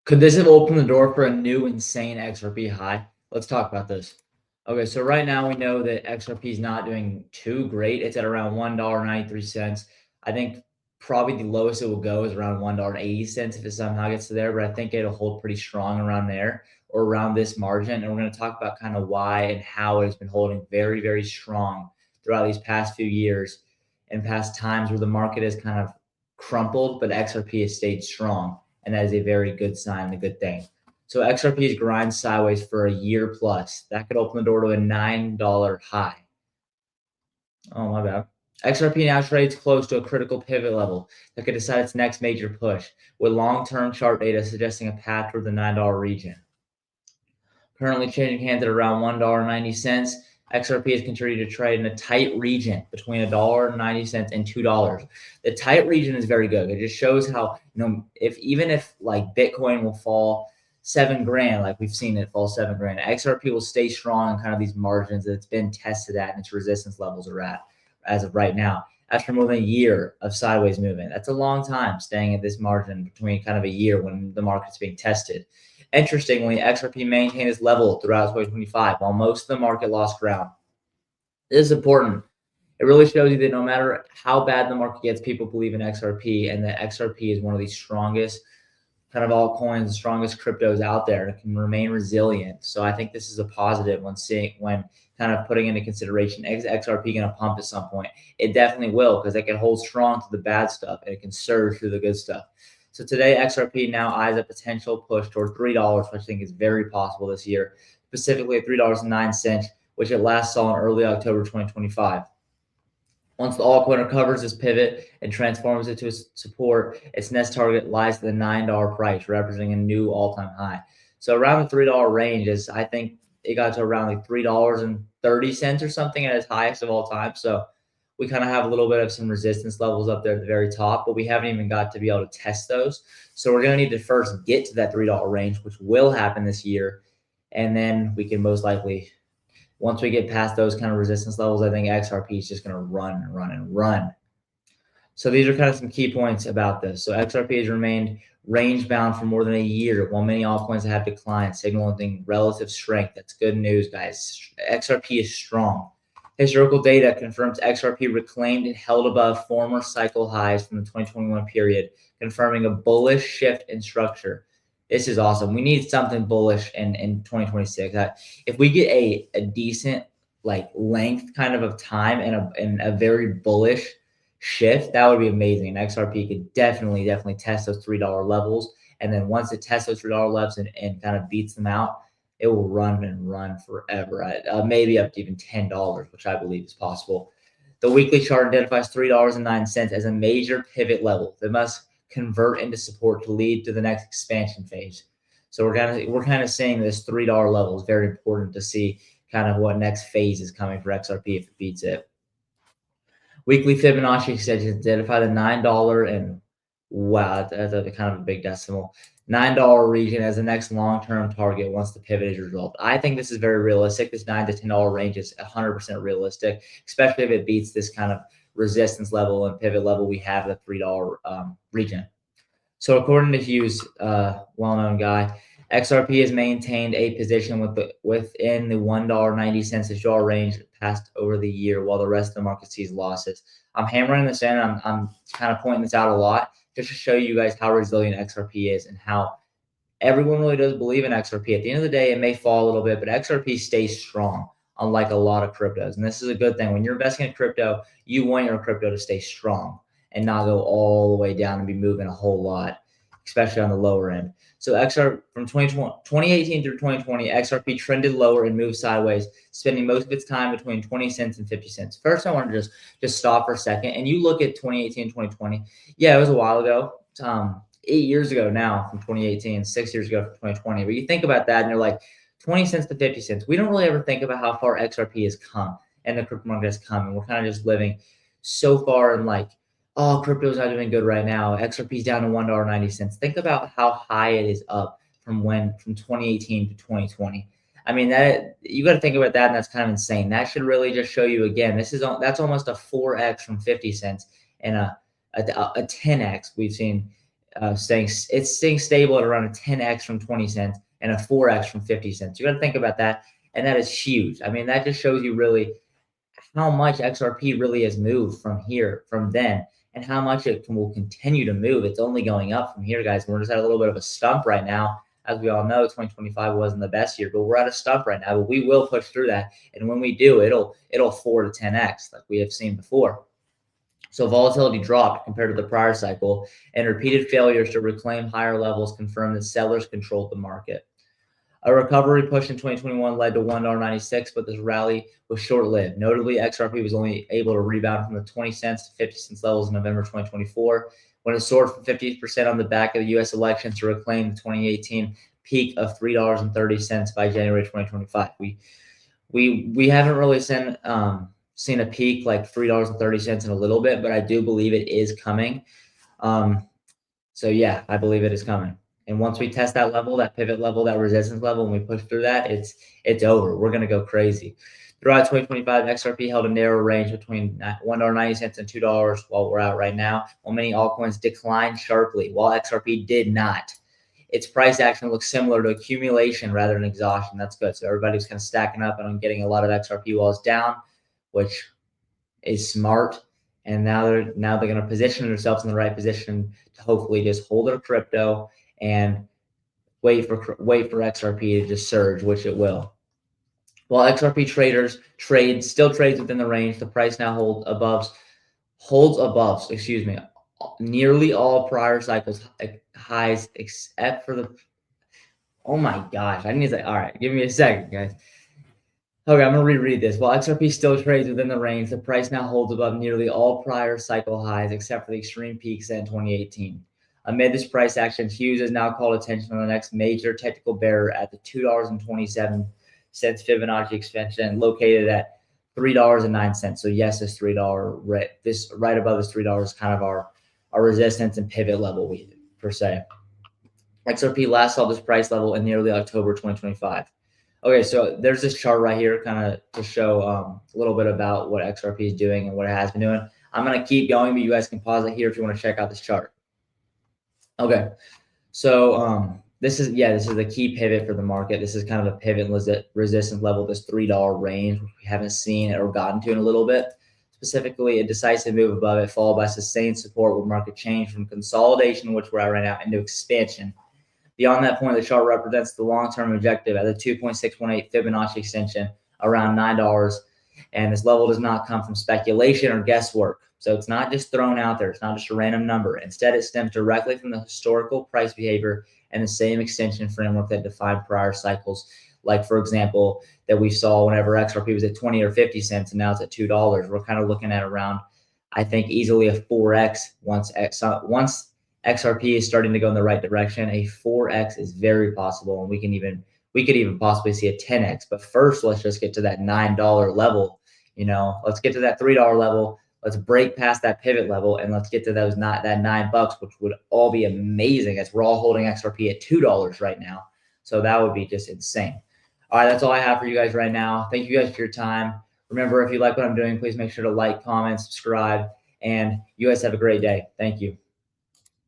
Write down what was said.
Could this have opened the door for a new insane XRP high? Let's talk about this. Okay, so right now we know that XRP is not doing too great. It's at around $1.93. I think probably the lowest it will go is around $1.80 if it somehow gets to there, but I think it'll hold pretty strong around there or around this margin. And we're going to talk about kind of why and how it has been holding very, very strong throughout these past few years and past times where the market has kind of crumpled, but XRP has stayed strong. And that is a very good sign and a good thing. So XRP's grind sideways for a year plus. That could open the door to a $9 high. Oh, my bad. XRP now trades close to a critical pivot level that could decide its next major push, with long-term chart data suggesting a path toward the $9 region. Currently changing hands at around $1.90. XRP has continued to trade in a tight region between $1.90 and $2. The tight region is very good. It just shows how, even if like Bitcoin will fall $7,000, like we've seen it fall $7,000, XRP will stay strong on kind of these margins that it's been tested at and its resistance levels are at as of right now. After more than a year of sideways movement, that's a long time staying at this margin between kind of a year when the market's being tested. Interestingly, XRP maintained its level throughout 2025, while most of the market lost ground. This is important. It really shows you that no matter how bad the market gets, people believe in XRP, and that XRP is one of the strongest kind of altcoins, the strongest cryptos out there, and it can remain resilient. So I think this is a positive when kind of putting into consideration, is XRP going to pump at some point? It definitely will, because it can hold strong to the bad stuff and it can surge through the good stuff. So today, XRP now eyes a potential push toward $3, which I think is very possible this year, specifically at $3.09, which it last saw in early October 2025. Once the altcoin recovers this pivot and transforms it to a support, its next target lies at the $9 price, representing a new all-time high. So around the $3 range is, I think it got to around like $3.30 or something at its highest of all time. So we kind of have a little bit of some resistance levels up there at the very top, but we haven't even got to be able to test those. So we're going to need to first get to that $3 range, which will happen this year. And then we can most likely, once we get past those kind of resistance levels, I think XRP is just going to run and run and run. So these are kind of some key points about this. So XRP has remained range bound for more than a year, while many altcoins have declined, signaling relative strength. That's good news, guys. XRP is strong. Historical data confirms XRP reclaimed and held above former cycle highs from the 2021 period, confirming a bullish shift in structure. This is awesome. We need something bullish in 2026. If we get a decent like length kind of time and a very bullish shift, that would be amazing. And XRP could definitely test those $3 levels. And then once it tests those $3 levels and kind of beats them out, it will run and run forever, maybe up to even $10, which I believe is possible. The weekly chart identifies $3.09 as a major pivot level that must convert into support to lead to the next expansion phase. So we're kind of saying this $3 level is very important to see kind of what next phase is coming for XRP if it beats it. Weekly Fibonacci extensions identify the $9 and wow, that's a kind of a big decimal. $9 region as the next long-term target once the pivot is resolved. I think this is very realistic. This $9 to $10 range is 100% realistic, especially if it beats this kind of resistance level and pivot level we have at the $3 region. So according to Hughes, well-known guy, XRP has maintained a position within the $1.90 draw range past over the year, while the rest of the market sees losses. I'm hammering this in. I'm kind of pointing this out a lot just to show you guys how resilient XRP is and how everyone really does believe in XRP. At the end of the day, it may fall a little bit, but XRP stays strong, unlike a lot of cryptos. And this is a good thing. When you're investing in crypto, you want your crypto to stay strong and not go all the way down and be moving a whole lot, especially on the lower end. So XRP from 2018 through 2020, XRP trended lower and moved sideways, spending most of its time between 20 cents and 50 cents. First, I want to just stop for a second. And you look at 2018 and 2020. Yeah, it was a while ago. 8 years ago now from 2018, 6 years ago from 2020. But you think about that and you're like, 20 cents to 50 cents. We don't really ever think about how far XRP has come and the crypto market has come. And we're kind of just living so far in like, oh, crypto's not doing good right now. XRP's down to $1.90. Think about how high it is up from 2018 to 2020. I mean, that you got to think about that, and that's kind of insane. That should really just show you again. That's almost a 4x from 50 cents and a 10x we've seen staying stable at around a 10x from 20 cents and a 4x from 50 cents. You got to think about that, and that is huge. I mean, that just shows you really how much XRP really has moved from then, and how much will continue to move. It's only going up from here, guys. We're just at a little bit of a stump right now. As we all know, 2025 wasn't the best year, but we're at a stump right now. But we will push through that, and when we do, it'll 4 to 10x like we have seen before. So volatility dropped compared to the prior cycle, and repeated failures to reclaim higher levels confirmed that sellers controlled the market. A recovery push in 2021 led to $1.96, but this rally was short-lived. Notably, XRP was only able to rebound from the 20 cents to 50 cents levels in November 2024, when it soared from 50% on the back of the U.S. election to reclaim the 2018 peak of $3.30 by January 2025. We haven't really seen a peak like $3.30 in a little bit, but I do believe it is coming. So yeah, I believe it is coming. And once we test that level, that pivot level, that resistance level, and we push through that, it's over. We're going to go crazy. Throughout 2025, XRP held a narrow range between $1.90 and $2 while we're out right now, while many altcoins declined sharply, while XRP did not. Its price action looks similar to accumulation rather than exhaustion. That's good. So everybody's kind of stacking up and getting a lot of XRP while it's down, which is smart. And now they're going to position themselves in the right position to hopefully just hold their crypto and wait for XRP to just surge, which it will. While XRP traders still trades within the range, the price now holds above, nearly all prior cycles highs except for the. Oh my gosh, I need to say, all right, give me a second, guys. Okay, I'm going to reread this. While XRP still trades within the range, the price now holds above nearly all prior cycle highs except for the extreme peak set in 2018. Amid this price action, Hughes has now called attention on the next major technical bearer at the $2.27 Fibonacci extension located at $3.09. So yes, this $3 this right above this $3 is kind of our resistance and pivot level per se. XRP last saw this price level in nearly October 2025. Okay, so there's this chart right here kind of to show a little bit about what XRP is doing and what it has been doing. I'm going to keep going, but you guys can pause it here if you want to check out this chart. Okay, so this is the key pivot for the market. This is kind of a pivot resistance level, this $3 range, which we haven't seen or gotten to in a little bit. Specifically, a decisive move above it, followed by sustained support with market change from consolidation, which we're at right now, into expansion. Beyond that point, the chart represents the long-term objective at the 2.618 Fibonacci extension around $9, and this level does not come from speculation or guesswork. So it's not just thrown out there. It's not just a random number. Instead, it stems directly from the historical price behavior and the same extension framework that defined prior cycles. Like, for example, that we saw whenever XRP was at 20 or 50 cents and now it's at $2. We're kind of looking at around, I think, easily a 4x once XRP is starting to go in the right direction. A 4x is very possible, and we could even possibly see a 10x. But first, let's just get to that $9 level. Let's get to that $3 level. Let's break past that pivot level, and let's get to that $9, which would all be amazing, as we're all holding XRP at $2 right now. So that would be just insane. All right, that's all I have for you guys right now. Thank you guys for your time. Remember, if you like what I'm doing, please make sure to like, comment, subscribe, and you guys have a great day. Thank you.